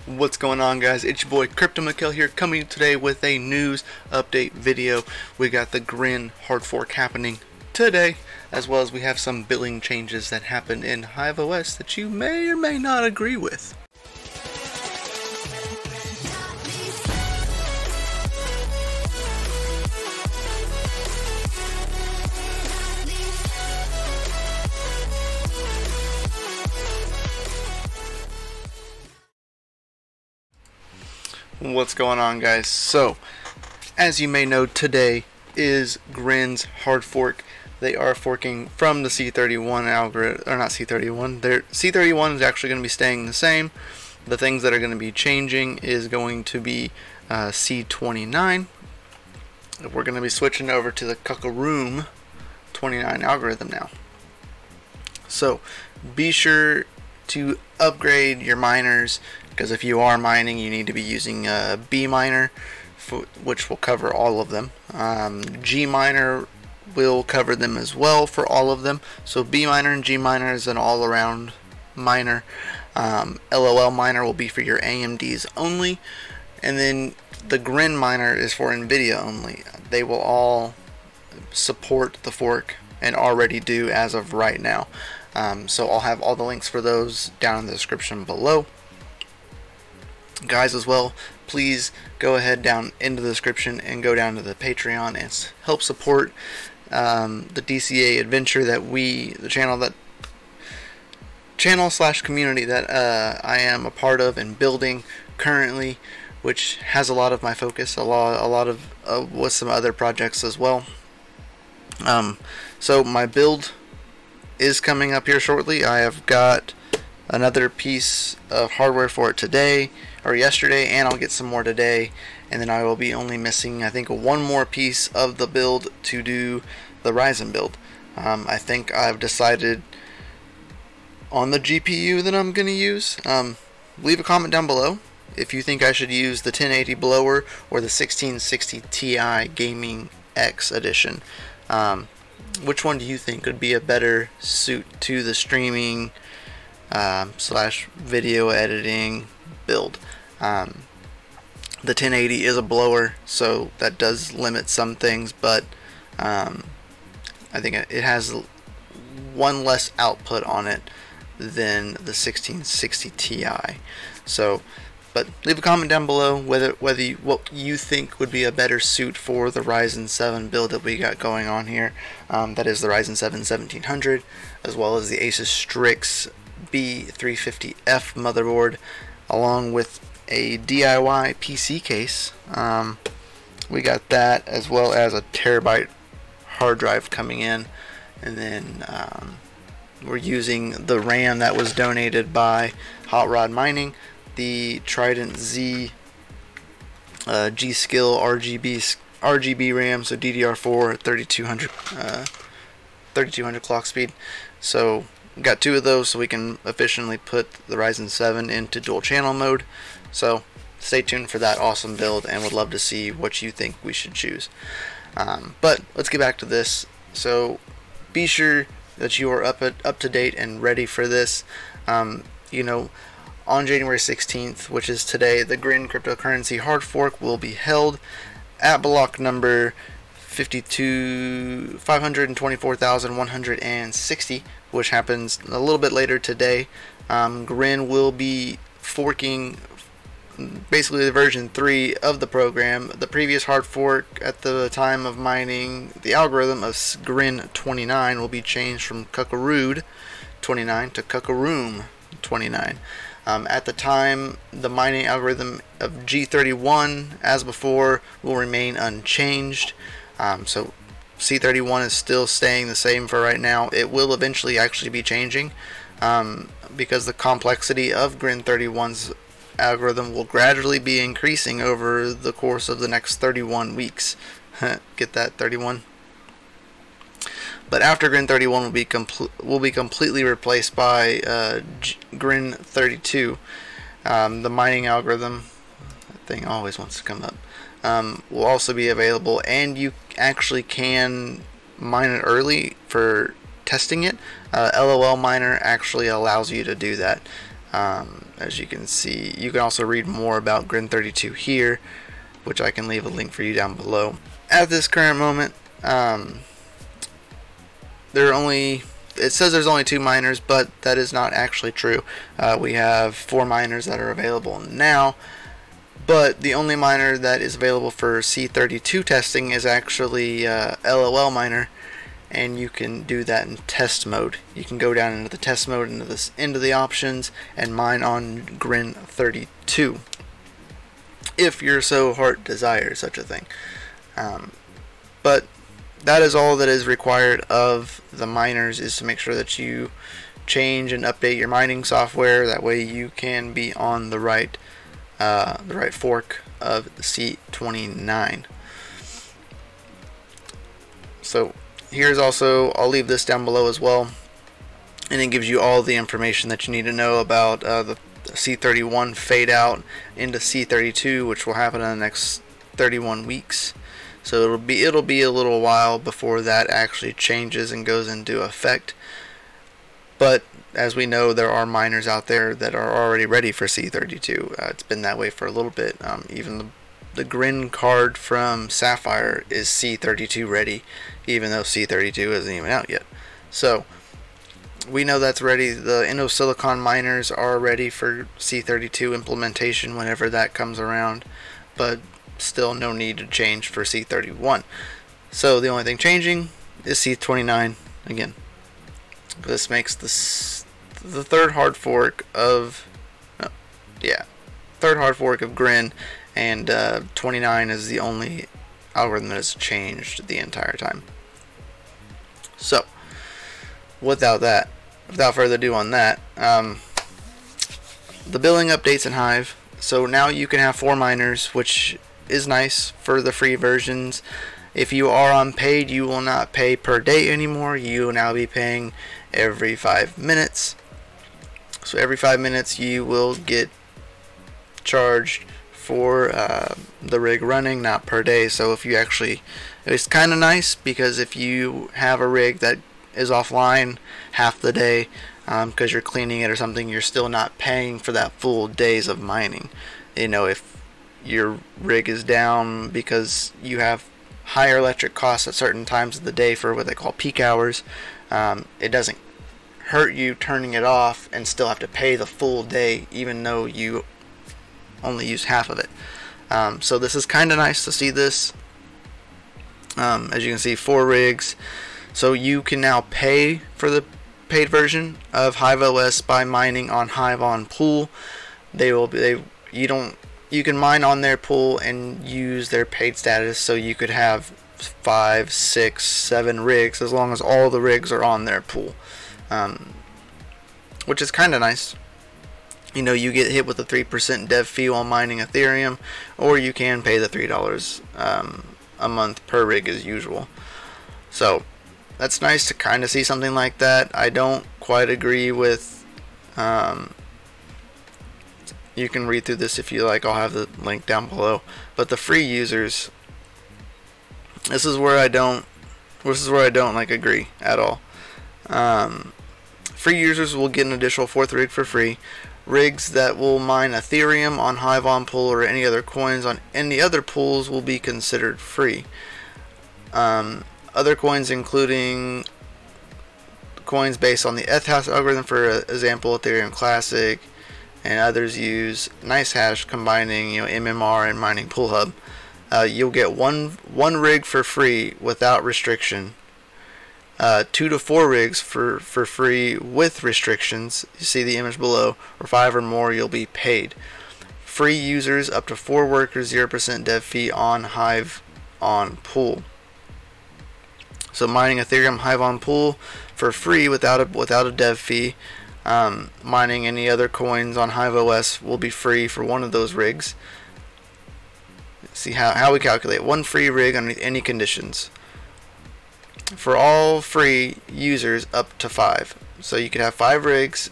What's going on, guys? It's your boy Crypto Mikkel here, coming today with a news update video. We got the Grin hard fork happening today, as well as we have some billing changes that happened in Hive OS that you may or may not agree with. What's going on, guys? So, as you may know, today is Grin's hard fork. They are forking from the C31 algorithm, or not C31. Their C31 is actually going to be staying the same. The things that are going to be changing is going to be C29. We're going to be switching over to the Kakaroom 29 algorithm now. So, be sure to upgrade your miners, because if you are mining, you need to be using a B miner, which will cover all of them. G miner will cover them as well for all of them. So B miner and G miner is an all-around miner. LOL miner will be for your AMDs only, and then the Grin miner is for NVIDIA only. They will all support the fork and already do as of right now. So I'll have all the links for those down in the description below. Guys, as well, please go ahead down into the description and go down to the Patreon and help support the DCA adventure that the channel/community that I am a part of and building currently, which has a lot of my focus, a lot of with some other projects as well. So my build is coming up here shortly. I have got another piece of hardware for it today or yesterday, and I'll get some more today, and then I will be only missing, I think, one more piece of the build to do the Ryzen build. I think I've decided on the GPU that I'm going to use. Leave a comment down below if you think I should use the 1080 blower or the 1660 Ti Gaming X edition. Which one do you think would be a better suit to the streaming / video editing build? The 1080 is a blower, so that does limit some things, but I think it has one less output on it than the 1660 Ti. So, but leave a comment down below what you think would be a better suit for the Ryzen 7 build that we got going on here. That is the Ryzen 7 1700, as well as the Asus Strix B350F motherboard, along with a DIY PC case. We got that, as well as a terabyte hard drive coming in, and then we're using the RAM that was donated by Hot Rod Mining, the Trident Z G-Skill RGB RAM, so DDR4 3200 clock speed. So got two of those, so we can efficiently put the Ryzen 7 into dual channel mode. So stay tuned for that awesome build, and would love to see what you think we should choose. But let's get back to this. So be sure that you are up to date and ready for this. On January 16th, which is today, the Grin cryptocurrency hard fork will be held at block number 524,160, which happens a little bit later today. Grin will be forking basically the version 3 of the program. The previous hard fork at the time of mining, the algorithm of Grin 29 will be changed from Kakarood 29 to Kakaroom 29. At the time, the mining algorithm of G31, as before, will remain unchanged. So C31 is still staying the same for right now. It will eventually actually be changing, because the complexity of Grin 31's algorithm will gradually be increasing over the course of the next 31 weeks. Get that, 31? But after Grin 31 will be completely replaced by Grin 32. The mining algorithm, that thing always wants to come up, will also be available, and you actually can mine it early for testing it. LOL Miner actually allows you to do that. As you can see, you can also read more about Grin32 here, which I can leave a link for you down below. At this current moment, it says there's only 2 miners, but that is not actually true. We have 4 miners that are available now, but the only miner that is available for C32 testing is actually LOL miner, and you can do that in test mode. You can go down into the test mode, into the options, and mine on Grin32, if your so heart desires such a thing. But that is all that is required of the miners, is to make sure that you change and update your mining software. That way you can be on the right fork of C29. So here's also, I'll leave this down below as well, and it gives you all the information that you need to know about the C31 fade out into C32, which will happen in the next 31 weeks. So it'll be a little while before that actually changes and goes into effect. But as we know, there are miners out there that are already ready for C32. It's been that way for a little bit. Even the Grin card from Sapphire is C32 ready, even though C32 isn't even out yet. So we know that's ready. The InnoSilicon miners are ready for C32 implementation whenever that comes around, but still no need to change for C31. So the only thing changing is C29 again. This makes the third hard fork of Grin, and 29 is the only algorithm that has changed the entire time. So without further ado on that, the billing updates in Hive. So now you can have 4 miners, which is nice for the free versions. If you are on paid, you will not pay per day anymore. You will now be paying every 5 minutes. So every 5 minutes you will get charged for the rig running, not per day. So if you actually, it's kind of nice, because if you have a rig that is offline half the day because you're cleaning it or something, you're still not paying for that full days of mining. You know, if your rig is down because you have higher electric costs at certain times of the day for what they call peak hours, it doesn't hurt you turning it off and still have to pay the full day, even though you only use half of it. So this is kind of nice to see this. As you can see, 4 rigs. So you can now pay for the paid version of Hive OS by mining on Hive on Pool. You can mine on their pool and use their paid status, so you could have 5, 6, 7 rigs as long as all the rigs are on their pool, which is kind of nice. You know, you get hit with a 3% dev fee while mining Ethereum, or you can pay the $3 a month per rig as usual. So that's nice to kind of see something like that. I don't quite agree with you can read through this if you like. I'll have the link down below. But the free users, this is where I don't like agree at all. Free users will get an additional 4th rig for free. Rigs that will mine Ethereum on Hive on Pool or any other coins on any other pools will be considered free. Other coins, including coins based on the ETH algorithm, for example, Ethereum Classic, and others use NiceHash, combining MMR and Mining Pool Hub. You'll get one rig for free without restriction. 2 to 4 rigs for free with restrictions. You see the image below. Or 5 or more, you'll be paid. Free users up to 4 workers, 0% dev fee on Hive on Pool. So mining Ethereum Hive on Pool for free without a dev fee. Mining any other coins on Hive OS will be free for one of those rigs. See how we calculate 1 free rig underneath any conditions. For all free users up to 5. So you could have 5 rigs.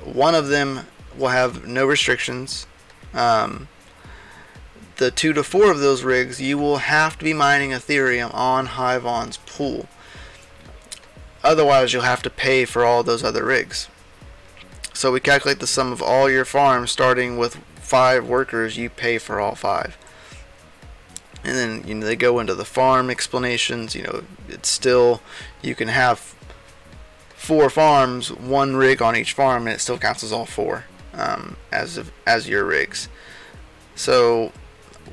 One of them will have no restrictions. The 2 to 4 of those rigs, you will have to be mining Ethereum on HiveOn's pool. Otherwise, you'll have to pay for all those other rigs. So we calculate the sum of all your farms starting with 5 workers. You pay for all 5. And then they go into the farm explanations. It's still, you can have 4 farms, 1 rig on each farm, and it still counts as all 4 as your rigs. So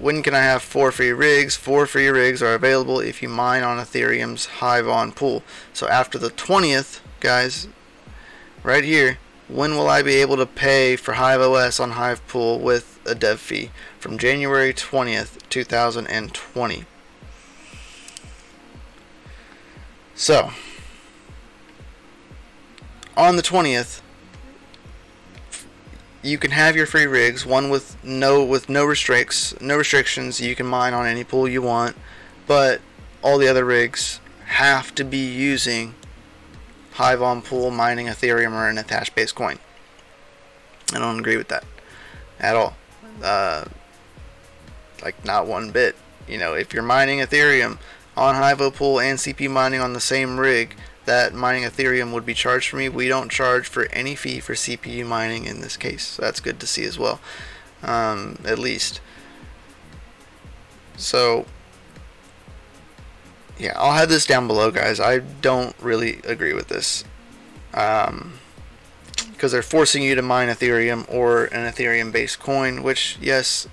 when can I have 4 free rigs? 4 free rigs are available if you mine on Ethereum's HiveOn pool. So after the 20th, guys, right here, when will I be able to pay for HiveOS on Hive Pool with a dev fee? From January 20th, 2020. So, on the 20th, you can have your free rigs, one with no restrictions. You can mine on any pool you want, but all the other rigs have to be using HiveOn pool mining Ethereum or an Ethereum-based coin. I don't agree with that at all. Not one bit. If you're mining Ethereum on HiveO pool and CP mining on the same rig, that mining Ethereum would be charged for me. We don't charge for any fee for CPU mining in this case. So that's good to see as well, at least. So, yeah, I'll have this down below, guys. I don't really agree with this. Because they're forcing you to mine Ethereum or an Ethereum-based coin, which, yes,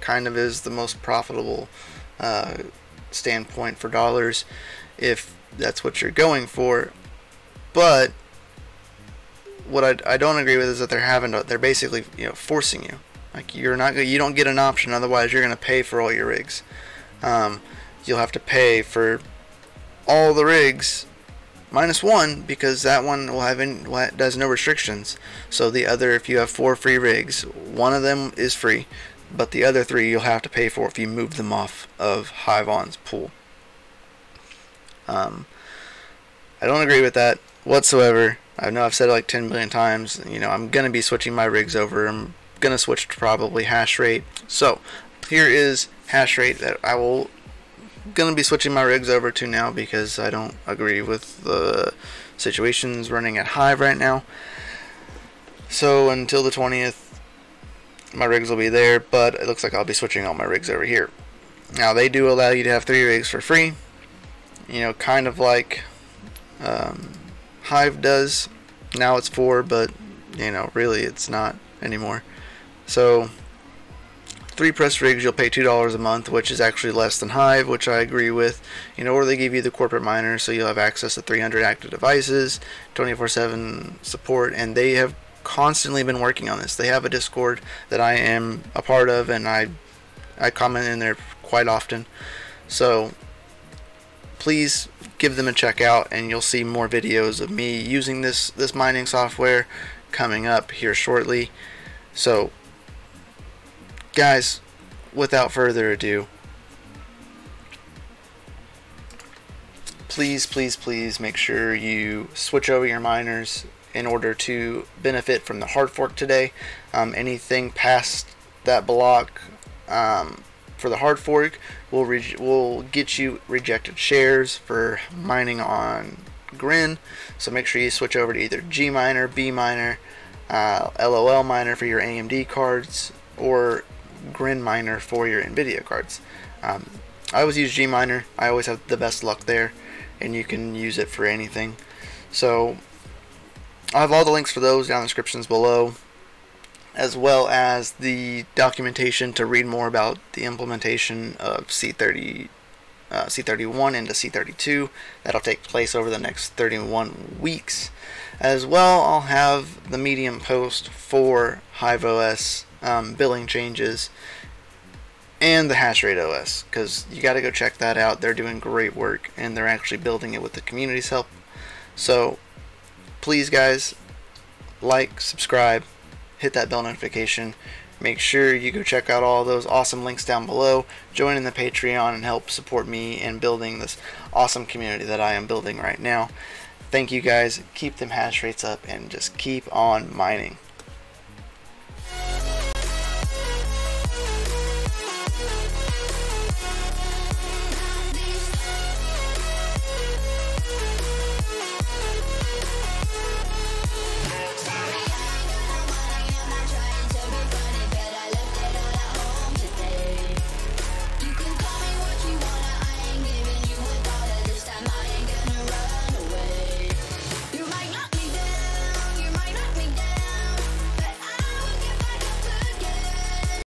kind of is the most profitable standpoint for dollars, if that's what you're going for. But what I don't agree with is that they're basically forcing you. You don't get an option, otherwise you're going to pay for all your rigs. You'll have to pay for all the rigs minus one, because that one does no restrictions. So the other, if you have 4 free rigs, one of them is free, but the other 3 you'll have to pay for if you move them off of HiveOn's pool. I don't agree with that whatsoever. I know I've said it like 10 million times. I'm going to be switching my rigs over. I'm going to switch to probably hash rate. So here is hash rate that I will going to be switching my rigs over to now, because I don't agree with the situations running at Hive right now. So until the 20th, my rigs will be there, but it looks like I'll be switching all my rigs over here. Now they do allow you to have 3 rigs for free, kind of like Hive does. Now it's 4, but really it's not anymore. So 3 press rigs, you'll pay $2 a month, which is actually less than Hive, which I agree with. Or they give you the corporate miner, so you'll have access to 300 active devices, 24/7 support, and they have constantly been working on this. They have a Discord that I am a part of, and I comment in there quite often. So please give them a check out, and you'll see more videos of me using this mining software coming up here shortly. So guys, without further ado, please make sure you switch over your miners in order to benefit from the hard fork today. Anything past that block for the hard fork will get you rejected shares for mining on Grin. So make sure you switch over to either G Miner, B Miner, LOL Miner for your AMD cards, or Grin Miner for your Nvidia cards. I always use G Miner. I always have the best luck there, and you can use it for anything. So I'll have all the links for those down in the descriptions below, as well as the documentation to read more about the implementation of C31 into C32. That'll take place over the next 31 weeks. As well, I'll have the Medium post for HiveOS billing changes and the Hashrate OS, because you got to go check that out. They're doing great work, and they're actually building it with the community's help. So please, guys, like, subscribe, hit that bell notification. Make sure you go check out all those awesome links down below. Join in the Patreon and help support me in building this awesome community that I am building right now. Thank you, guys. Keep them hash rates up and just keep on mining.